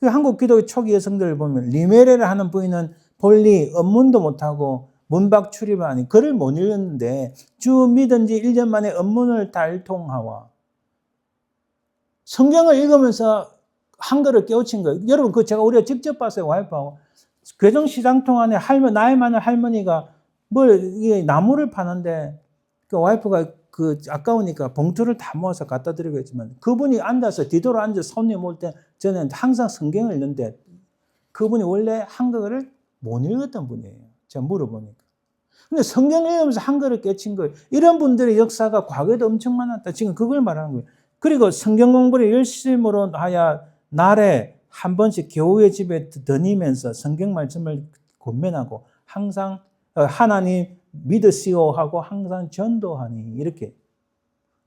한국 기독교 초기 여성들을 보면 리메레를 하는 부인은 본리 업문도 못하고 문밖 출입을 하니 글을 못 읽었는데 주 믿은지 1년 만에 업문을 달통하와 성경을 읽으면서 한글을 깨우친 거예요. 여러분 그 우리가 직접 봤어요. 와이프하고 괴정시장통 안에 나이 많은 할머니가 나무를 파는데 그 와이프가 아까우니까 봉투를 다 모아서 갖다 드리고 했지만 그분이 앉아서 뒤돌아 앉아 손님 올 때 저는 항상 성경을 읽는데 그분이 원래 한글을 못 읽었던 분이에요. 제가 물어보니까. 근데 성경을 읽으면서 한글을 깨친 거예요. 이런 분들의 역사가 과거에도 엄청 많았다. 지금 그걸 말하는 거예요. 그리고 성경 공부를 열심으로 하여 날에 한 번씩 교회 집에 다니면서 성경 말씀을 권면하고 항상 하나님 믿으시오 하고 항상 전도하니 이렇게.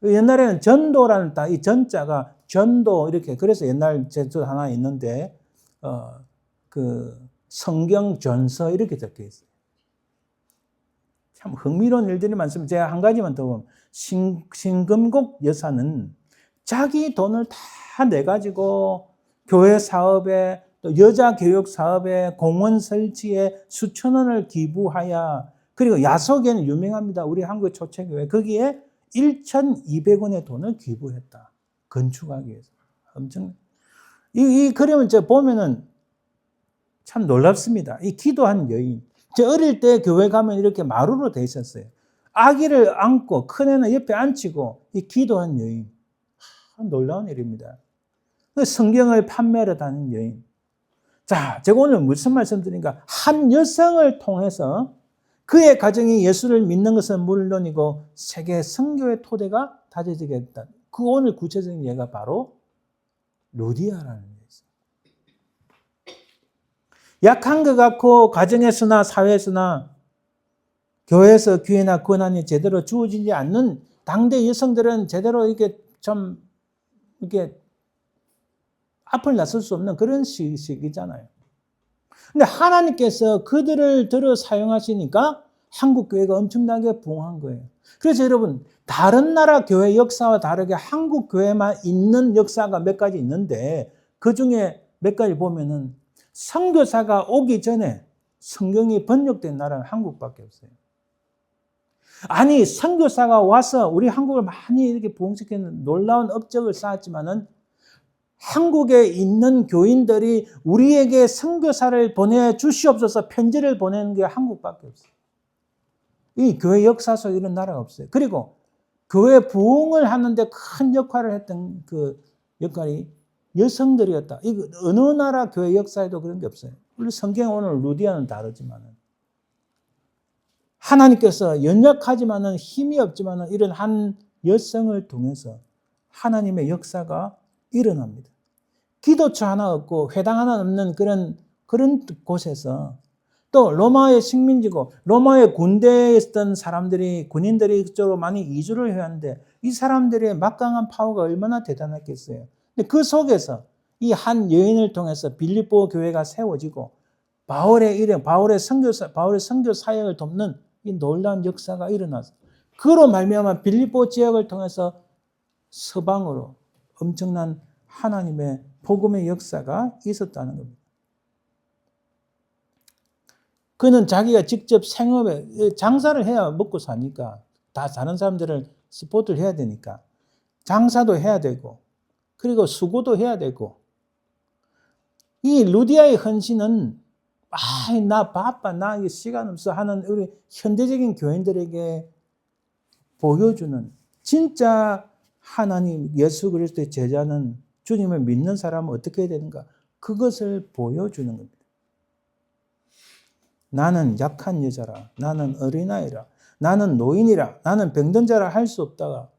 옛날에는 전도라는 이 전자가 전도 이렇게 그래서 옛날 제도 하나 있는데 성경 전서 이렇게 적혀 있어요. 참 흥미로운 일들이 많습니다. 제가 한 가지만 더 보면 신금곡 여사는 자기 돈을 다 내가지고 교회 사업에 또 여자 교육 사업에 공원 설치에 수천 원을 기부하여 그리고 야속에는 유명합니다. 우리 한국 초체교회 거기에 1,200원의 돈을 기부했다. 건축하기 위해서. 엄청 그러면 제가 보면은 참 놀랍습니다. 이 기도한 여인. 제 어릴 때 교회 가면 이렇게 마루로 돼 있었어요. 아기를 안고 큰애는 옆에 앉히고 이 기도한 여인. 놀라운 일입니다. 성경을 판매하러 다니는 여인. 자, 제가 오늘 무슨 말씀 드리는가? 한 여성을 통해서 그의 가정이 예수를 믿는 것은 물론이고 세계 선교의 토대가 다져지게 했다. 그 오늘 구체적인 예가 바로 루디아라는 예였어요. 약한 것 같고 가정에서나 사회에서나 교회에서 기회나 권한이 제대로 주어지지 않는 당대 여성들은 제대로 이게 앞을 나설 수 없는 그런 시기잖아요. 근데 하나님께서 그들을 들어 사용하시니까 한국 교회가 엄청나게 부흥한 거예요. 그래서 여러분 다른 나라 교회 역사와 다르게 한국 교회만 있는 역사가 몇 가지 있는데 그 중에 몇 가지 보면은 선교사가 오기 전에 성경이 번역된 나라는 한국밖에 없어요. 아니 선교사가 와서 우리 한국을 많이 이렇게 부흥시키는 놀라운 업적을 쌓았지만은 한국에 있는 교인들이 우리에게 선교사를 보내주시옵소서 편지를 보내는 게 한국밖에 없어요. 이 교회 역사 속에 이런 나라가 없어요. 그리고 교회 부흥을 하는데 큰 역할을 했던 그 역할이 여성들이었다. 이거 어느 나라 교회 역사에도 그런 게 없어요. 물론 성경 오늘 루디아는 다르지만은. 하나님께서 연약하지만은 힘이 없지만은 이런 한 여성을 통해서 하나님의 역사가 일어납니다. 기도처 하나 없고 회당 하나 없는 그런 곳에서 또 로마의 식민지고 로마의 군대에 있던 사람들이 군인들이 그쪽으로 많이 이주를 해야 하는데 이 사람들의 막강한 파워가 얼마나 대단했겠어요. 근데 그 속에서 이 한 여인을 통해서 빌립보 교회가 세워지고 바울의 일행, 바울의 선교 사역을 돕는 이 놀라운 역사가 일어나서 그로 말미암아 빌립보 지역을 통해서 서방으로 엄청난 하나님의 복음의 역사가 있었다는 겁니다. 그는 자기가 직접 생업에 장사를 해야 먹고 사니까 다 다른 사람들을 스포트를 해야 되니까 장사도 해야 되고 그리고 수고도 해야 되고 이 루디아의 헌신은 나 바빠 나 시간 없어 하는 우리 현대적인 교인들에게 보여주는 진짜 하나님 예수 그리스도의 제자는 주님을 믿는 사람은 어떻게 해야 되는가 그것을 보여주는 겁니다. 나는 약한 여자라 나는 어린아이라 나는 노인이라 나는 병든 자라 할 수 없다가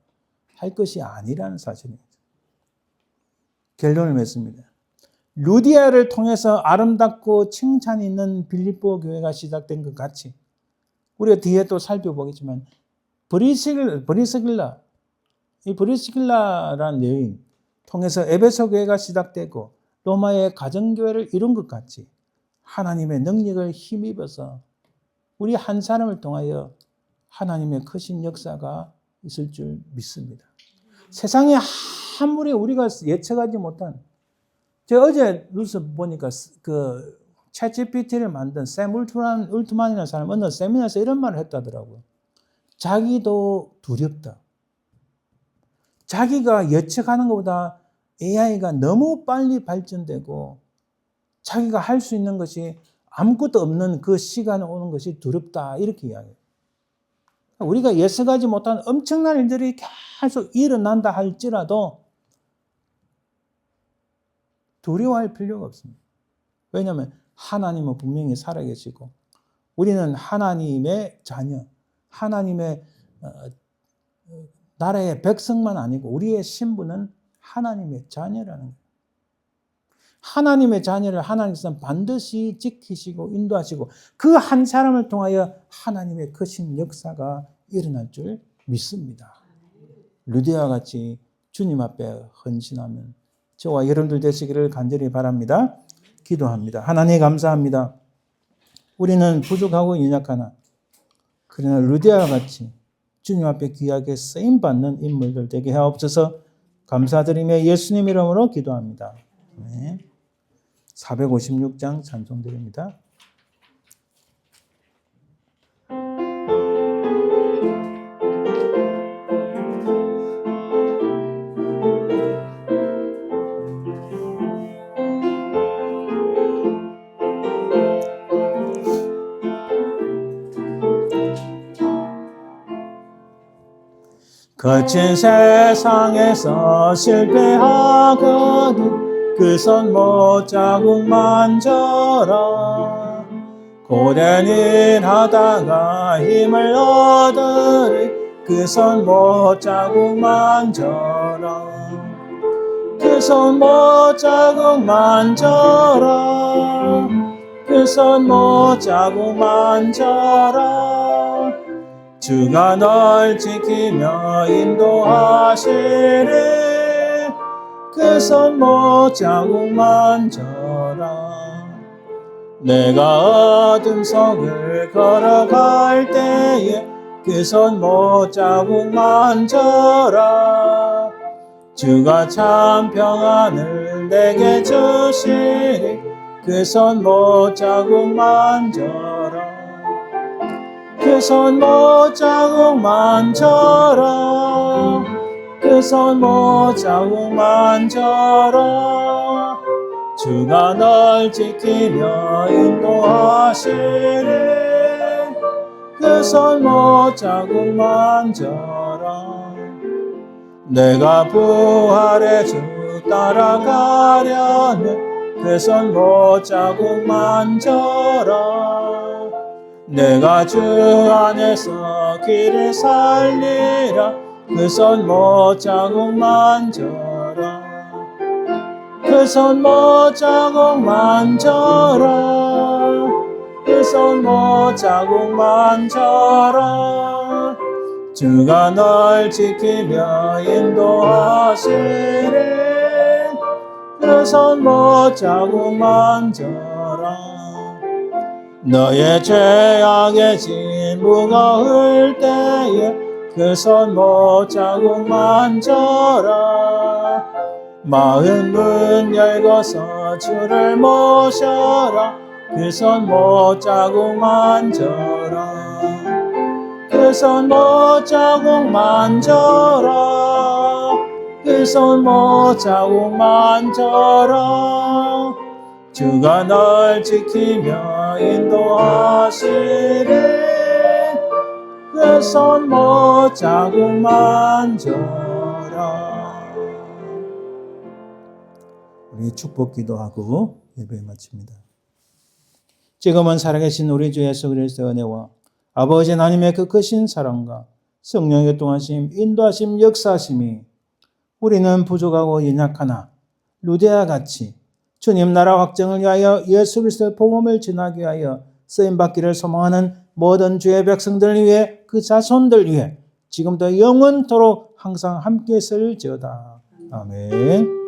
할 것이 아니라는 사실입니다. 결론을 맺습니다. 루디아를 통해서 아름답고 칭찬이 있는 빌립보 교회가 시작된 것 같이 우리가 뒤에 또 살펴보겠지만 브리스길라라는 여인 통해서 에베소 교회가 시작되고 로마의 가정교회를 이룬 것 같이 하나님의 능력을 힘입어서 우리 한 사람을 통하여 하나님의 크신 역사가 있을 줄 믿습니다. 세상에 아무리 우리가 예측하지 못한 제가 어제 뉴스 보니까 그 챗GPT를 만든 샘 울트만이라는 사람 어느 세미나에서 이런 말을 했다더라고요. 자기도 두렵다. 자기가 예측하는 것보다 AI가 너무 빨리 발전되고 자기가 할 수 있는 것이 아무것도 없는 그 시간에 오는 것이 두렵다. 이렇게 이야기해요. 우리가 예측하지 못한 엄청난 일들이 계속 일어난다 할지라도 두려워할 필요가 없습니다. 왜냐하면 하나님은 분명히 살아계시고 우리는 하나님의 자녀, 하나님의 나라의 백성만 아니고 우리의 신분은 하나님의 자녀라는 거예요. 하나님의 자녀를 하나님께서는 반드시 지키시고 인도하시고 그 한 사람을 통하여 하나님의 크신 역사가 일어날 줄 믿습니다. 루디아와 같이 주님 앞에 헌신하면 저와 여러분들 되시기를 간절히 바랍니다. 기도합니다. 하나님 감사합니다. 우리는 부족하고 연약하나 그러나 루디아와 같이 주님 앞에 귀하게 쓰임받는 인물들 되게 하옵소서. 감사드리며 예수님 이름으로 기도합니다. 네. 456장 찬송드립니다. 거친 세상에서 실패하거든 그 손 못자국 만져라. 고된 일 하다가 힘을 얻으리 그 손 못자국 만져라. 그 손 못자국 만져라. 그 손 못자국 만져라. 주가 널 지키며 인도하시리 그 손 못자국 만져라. 내가 어둠 속을 걸어갈 때에 그 손 못자국 만져라. 주가 참 평안을 내게 주시리 그 손 못자국 만져라. 그 손 못자국 만져라. 그 손 못자국 만져라. 주가 널 지키며 인도하시리 그 손 못자국 만져라. 내가 부활의 주 따라가려면 그 손 못자국 만져라. 내가 주 안에서 길을 살리라. 그 손 못자국 만져라. 그 손 못자국 만져라. 그 손 못자국 만져라. 주가 널 지키며 인도하시리. 그 손 못자국 만져라. 너의 죄악의 짐 무거울 때에 그 손 못자국 만져라. 마음 문 열고서 주를 모셔라. 그 손 못자국 만져라. 그 손 못자국 만져라. 그 손 못자국 만져라. 주가 널 지키며 인도하시리. 그 손 못자국 만져라. 우리 축복 기도하고 예배 마칩니다. 지금은 살아계신 우리 주 예수 그리스도의 은혜와 아버지 하나님의 그 크신 사랑과 성령의 동하심, 인도하심, 역사하심이 우리는 부족하고 연약하나 루데와 같이 주님 나라 확정을 위하여 예수 그리스도의 복음을 전하기 위하여 쓰임받기를 소망하는 모든 주의 백성들 위해 그 자손들 위해 지금도 영원토록 항상 함께 있을지어다. 아멘.